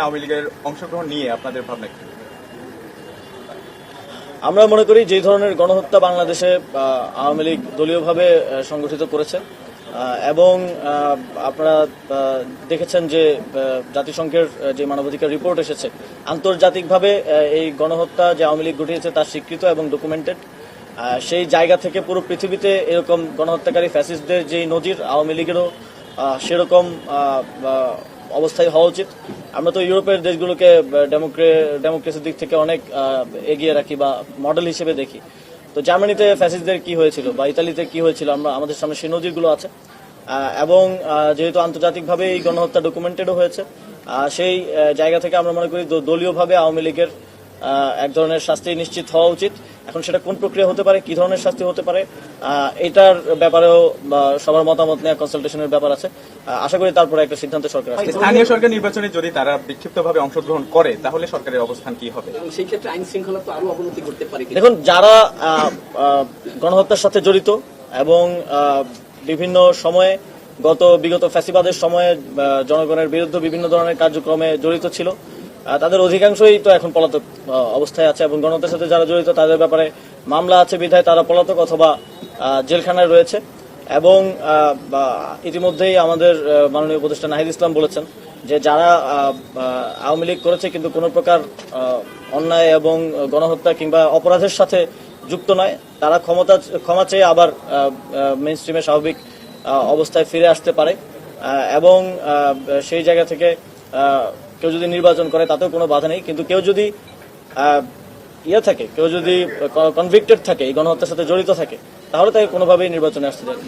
আওয়ামী লীগের অংশগ্রহণ নিয়ে আপনাদের ভাবনা কি? আমরা মনে করি যে ধরনের গণহত্যা বাংলাদেশে আওয়ামী লীগ দলীয়ভাবে সংগঠিত করেছে এবং আপনারা দেখেছেন যে জাতিসংঘের যে মানবাধিকার রিপোর্ট এসেছে, আন্তর্জাতিকভাবে এই গণহত্যা যে আওয়ামী লীগ ঘটিয়েছে তা স্বীকৃত এবং ডকুমেন্টেড। সেই জায়গা থেকে পুরো পৃথিবীতে এরকম গণহত্যাকারী ফ্যাসিস্টদের যেই নজির, আওয়ামী লীগেরও সেরকম অবস্থায় হওয়া উচিত। আমরা তো ইউরোপের দেশগুলোকে ডেমোক্রেসির দিক থেকে অনেক এগিয়ে রাখি বা মডেল হিসেবে দেখি। তো জার্মানিতে ফ্যাসিস্টদের কি হয়েছিল বা ইতালিতে কি হয়েছিল, আমাদের সামনে সেই নজিরগুলো আছে এবং যেহেতু আন্তর্জাতিকভাবে এই গণহত্যা ডকুমেন্টেডও হয়েছে, সেই জায়গা থেকে আমরা মনে করি দলীয়ভাবে আওয়ামী লীগের এক ধরনের শাস্তি নিশ্চিত হওয়া উচিত। এখন সেটা কোন প্রক্রিয়া হতে পারে, কি ধরনের শাস্তি হতে পারে, এটার ব্যাপারেও সবার মতামত নেওয়া কনসালটেশনের ব্যাপার আছে। আশা করি তারপরে একটা সিদ্ধান্ত সরকার আসবে। স্থানীয় সরকার নির্বাচনে যদি তারা বিক্ষিপ্তভাবে অংশগ্রহণ করে তাহলে সরকারের অবস্থান কি হবে? সেই ক্ষেত্রে আইন শৃঙ্খলা তো আরো অবনতি করতে পারে। দেখুন, যারা গণহত্যার সাথে জড়িত এবং বিভিন্ন সময়ে বিগত ফ্যাসিবাদের সময়ে জনগণের বিরুদ্ধে বিভিন্ন ধরনের কার্যক্রমে জড়িত ছিল, তাদের অধিকাংশই তো এখন পলাতক অবস্থায় আছে এবং গণহত্যার সাথে যারা জড়িত তাদের ব্যাপারে মামলা আছে বিধায় তারা পলাতক অথবা জেলখানায় রয়েছে। এবং ইতিমধ্যেই আমাদের মাননীয় উপদেষ্টা নাহিদ ইসলাম বলেছেন যে যারা আওয়ামী লীগ করেছে কিন্তু কোনো প্রকার অন্যায় এবং গণহত্যা কিংবা অপরাধের সাথে যুক্ত নয়, তারা ক্ষমা চেয়ে আবার মেইন স্ট্রিমে স্বাভাবিক অবস্থায় ফিরে আসতে পারে এবং সেই জায়গা থেকে কেউ যদি নির্বাচন করে তাতেও কোনো বাধা নেই। কিন্তু কেউ যদি কেউ যদি কনভিক্টেড থাকে, এই গণহত্যার সাথে জড়িত থাকে, তাহলে তাকে কোনোভাবেই নির্বাচনে আসতে দেয়।